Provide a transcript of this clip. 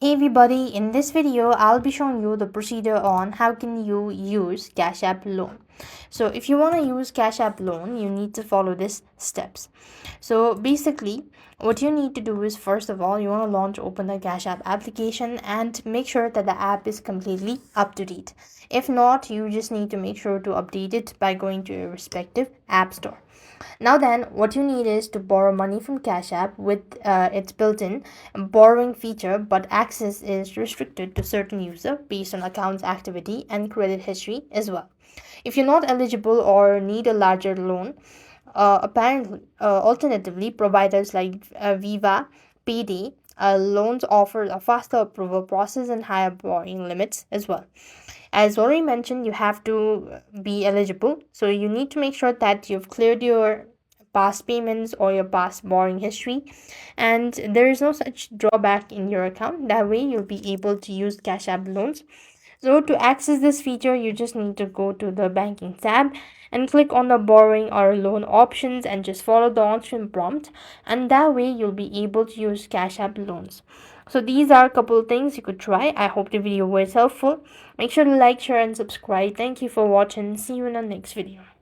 Hey everybody, in this video I'll be showing you the procedure on how can you use Cash App loan. So if you want to use Cash App loan, you need to follow these steps. So basically what you need to do is, first of all, you want to open the Cash App application and make sure that the app is completely up to date. If not, you just need to make sure to update it by going to your respective app store. Now then, what you need is to borrow money from Cash App with its built-in borrowing feature, but access is restricted to certain user based on accounts activity and credit history as well. If you're not eligible or need a larger loan, alternatively, providers like Viva, Payday, loans offer a faster approval process and higher borrowing limits as well. As already mentioned, you have to be eligible, so you need to make sure that you've cleared your past payments or your past borrowing history, and there is no such drawback in your account. That way you'll be able to use Cash App loans. So to access this feature, you just need to go to the banking tab and click on the borrowing or loan options and just follow the on-screen prompt, and that way you'll be able to use Cash App loans. So these are a couple of things you could try. I hope the video was helpful. Make sure to like, share and subscribe. Thank you for watching. See you in the next video.